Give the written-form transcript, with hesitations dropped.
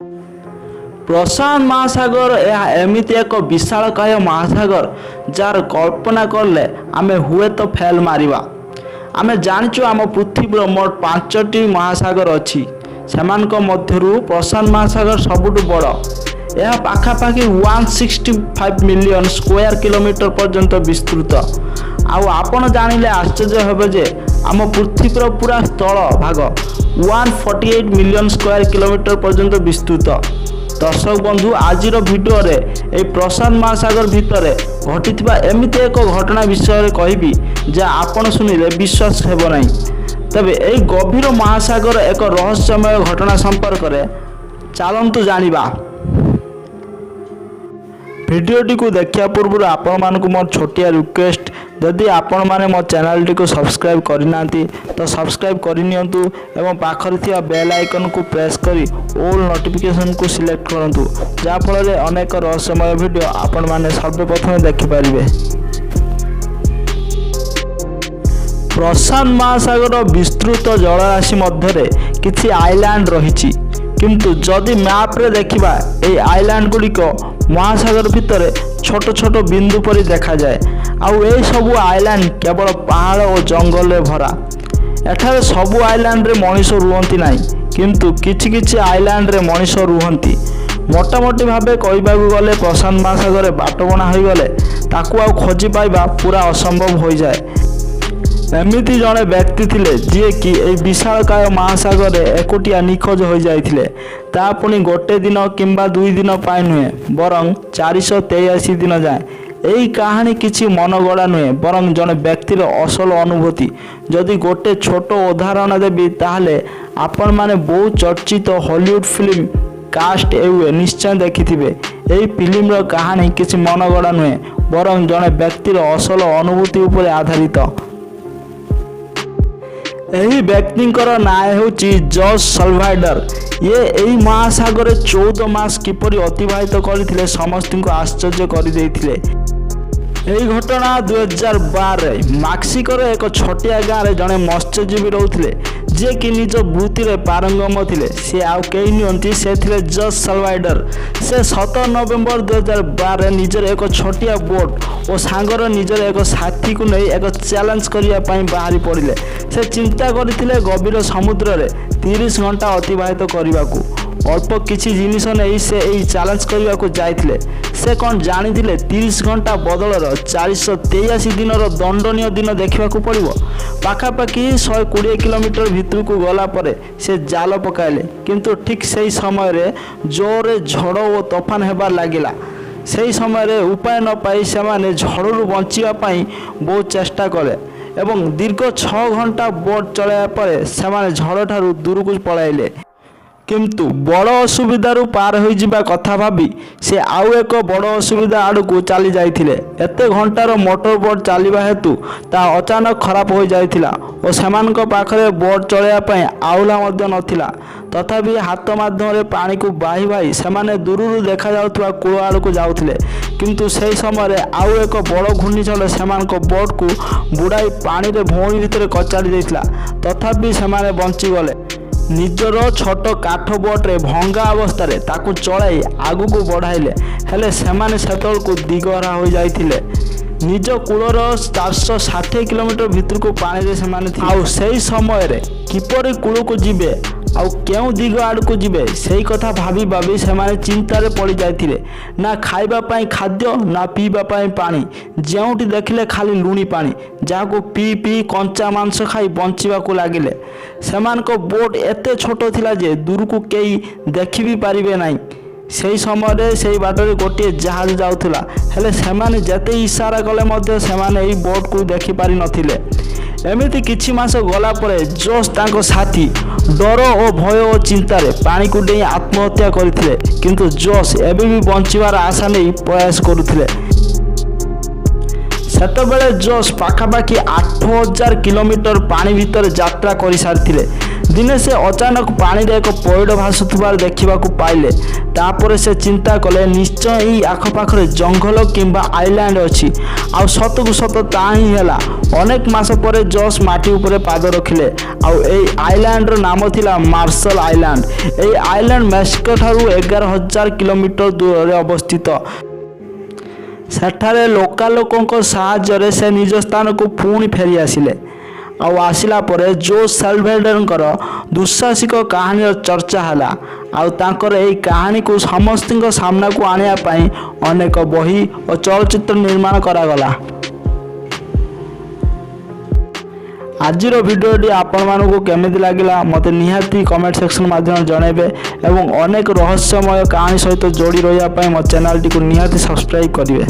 प्रशांत महासागर यह एमती एक विशालकाय महासागर जार कल्पना कले आमे हुए तो फेल मारिबा। आमे जानिचु आम पृथ्वीर मोट 5टी महासागर अच्छी सेमानक मध्यरु प्रशांत महासागर सबुठु बड़। यह पाखापाखि 165 मिलियन स्क्वायर किलोमीटर पर्यंत विस्तृत। आउ आपण जानिले आश्चर्य हेबे जे आम पृथ्वीर पूरा स्थल भाग 148 मिलियन स्क्वायर किलोमीटर पर्यंत विस्तृत। दर्शक बंधु आज भिडियो रे ए प्रशांत महासागर भितर घटी एमती एक घटना विषय कहबी जे आपण शुणिले विश्वास हेब नहीं। तबे ए गभीर महासागर एक रहस्यमय घटना संपर्क में चलतु जानिबा। भिडियोटी को देखा पूर्व आपण मानक मोर छोटिया रिक्वेस्ट, जदि आपण माने मो चैनल टी को सब्सक्राइब करना तो सब्सक्राइब करनियंतु एवं पाखरे थिया बेल आइकन को प्रेस करी ऑल नोटिफिकेशन को सिलेक्ट करंतु, जा फल अनेक रहस्यमय वीडियो आपण माने सर्वप्रथम देखि पारिबे। प्रशांत महासागर विस्तृत जलराशि मध्य किछि आइलैंड रही, किंतु जदि मैप रे देखिबा ए आइलैंड गुड़िक महासागर भितर छोट छोट बिंदु परि देखा जाए। आउ ए सबु आइलैंड केवल पहाड़ और जंगल रे भरा। एठारे सबु आइलैंड रे मनीष रुहंती नाही, किंतु किछि किछि आइलैंड रे मनीष रुहंती। मोटामोटी भाबे कहबाकू गले प्रशांत महासागर बाटबणा हो गले ताकू आउ खोजी पाइबा पूरा असंभव हो जाए। एमिति जड़े व्यक्ति थिले जी कि विशालकाय महासागर एकुटिया निखोज हो जाइथिले, ता पुणी गोटे दिन किंबा 2 दिन पाई नुहे बरं 483 दिन जाए। यही कहानी किसी मनगढ़ा नुहे बरं जड़े व्यक्तिर असल अनुभूति। जदि गोटे छोट उदाहरण देवी ताहले आपण माने बहुत चर्चित हॉलीवुड फिल्म कास्ट एवे निश्चय देखिथिबे। यही फिल्म कहानी किसी मनगढ़ा नुहे बरं जड़े व्यक्तिर असल अनुभूति उपर आधारित। यही व्यक्तिंकर नाम होची जॉस सल्वाडर। ये यही महासागर 14 मास किपरि अतिबाहित करथिले समस्त को आश्चर्य कर देथिले। यही घटना 2012 मैक्सिकोर एक छोटिया गाँव में जड़े मत्स्यजीवी रोते जे कि निज वृत्ति में पारंगम थे। सी आउ कई नुहति से थे जॉस सल्वाडर। से 17 नवेम्बर 2012 निजर एक छोटिया बोट और सांगर निजर एक साथी को नहीं एक चैलेंज करने बाहरी पड़े। से चिंता करते गभीर समुद्र में 30 घंटा अतिबाहित करने को। अल्प किसी जिनिस नहीं से यही चैलेंज करने को जाइए। से कौन जानी 30 घंटा बदल 483 दिन दंडनीय दिन देखा पड़ो। पाखापाखि 120 किलोमीटर भितर को गला परे से जाल पकाइले, किंतु ठीक से समय रे जोरे झड़ और तोफान हेबार लागिला। से समय रे उपाय न पाई से माने झड़ू बचापी बहुत चेष्टा कले एवं दीर्घ 6 घंटा बोट चलाइबा परे से माने झड़ ठारू दूर को पलाइले। किंतु बड़ असुविधार पार हो जावा कथा भाभी से आउ एक बड़ असुविधा आड़ को चली जाइथिले। एते घंटार मोटर बोट चलवा हेतु ता अचानक खराब हो जाइथिला और सेमानक पाखरे बोट चलाइबा आउला मध्य नथिला। तथापि हाथ माध्यम पानी को बाही बाही सेमाने दूररू देखा जाउथबा कूल आड़ को जाउथिले, किंतु सही समय आउ एक बड़ घूर्णिझड़ सेमानक बोट को बुड़ाई पानी रे भौणी भितर कचाड़ी देथिला। तथापि सेमाने बंची गले। निजर छोट काठ बोट्रे भंगा अवस्था ताकू चलाई आगू को बढ़ाइले, हेले सेमाने सेतल को दिगहरा हो जाइथिले। निज कूलर 460 किलोमीटर भितर को पानी रे सेमाने आउ सही समय रे किपरि कूल को जिबे आउ केउ दिग आड़ को जिबे सही कथा भाभी भाभी सेमाने चिंतारे पड़ जाइथिले। ना खाइबा पाई खाद्य ना पीबा पाई पानी, जेउटी देखिले खाली लुणी पानी जहाँ पी पी कंचा मांस खाई बंचिबा को लागिले। सेमानक बोट एते छोट थिला जे दूर को केई देखि भी पारिबे नाही। सही समय से बाटर गोटे जहाज जाउथला, हेले सेमाने जते इशारा कले मध्य सेमाने एई बोट को देखि पारि नथिले। एमिति किछि मास गला परे जोश तांको साथी डर और भय और चिंतार पानी को डेई आत्महत्या करथिले, किंतु जोश एबे भी बंचिबार आशा नहीं प्रयास करुथिले। सेतबेले जोश पाखापाखि 8000 किलोमीटर पानी भितर यात्रा कर सारी। ଦିନେ ସେ ଅଚାନକ ପାଣିରେ ଏକ ପଇଡ଼ ଭାସୁଥିବାର ଦେଖିବାକୁ ପାଇଲେ। ତାପରେ ସେ ଚିନ୍ତା କଲେ ନିଶ୍ଚୟ ଏହି ଆଖପାଖରେ ଜଙ୍ଗଲ କିମ୍ବା ଆଇଲ୍ୟାଣ୍ଡ ଅଛି। ଆଉ ସତକୁ ସତ ତାହା ହିଁ ହେଲା। ଅନେକ ମାସ ପରେ ଜସ୍ ମାଟି ଉପରେ ପାଦ ରଖିଲେ। ଆଉ ଏହି ଆଇଲ୍ୟାଣ୍ଡର ନାମ ଥିଲା ମାର୍ଶାଲ ଆଇଲ୍ୟାଣ୍ଡ। ଏହି ଆଇଲ୍ୟାଣ୍ଡ ମେକ୍ସିକୋ ଠାରୁ 11,000 କିଲୋମିଟର ଦୂରରେ ଅବସ୍ଥିତ। ସେଠାରେ ଲୋକାଲ ଲୋକଙ୍କ ସାହାଯ୍ୟରେ ସେ ନିଜ ସ୍ଥାନକୁ ପୁଣି ଫେରି ଆସିଲେ। ଆଉ ଆସିଲା ପରେ ଜୋସ୍ ସାଲ୍ଭାଡୋରଙ୍କର ଦୁଃସାହସିକ କାହାଣୀର ଚର୍ଚ୍ଚା ହେଲା। ଆଉ ତାଙ୍କର ଏହି କାହାଣୀକୁ ସମସ୍ତଙ୍କ ସାମ୍ନାକୁ ଆଣିବା ପାଇଁ ଅନେକ ବହି ଓ ଚଳଚ୍ଚିତ୍ର ନିର୍ମାଣ କରାଗଲା। ଆଜିର ଭିଡ଼ିଓଟି ଆପଣମାନଙ୍କୁ କେମିତି ଲାଗିଲା ମୋତେ ନିହାତି କମେଣ୍ଟ ସେକ୍ସନ ମାଧ୍ୟମରେ ଜଣାଇବେ ଏବଂ ଅନେକ ରହସ୍ୟମୟ କାହାଣୀ ସହିତ ଯୋଡ଼ି ରହିବା ପାଇଁ ମୋ ଚ୍ୟାନେଲଟିକୁ ନିହାତି ସବସ୍କ୍ରାଇବ୍ କରିବେ।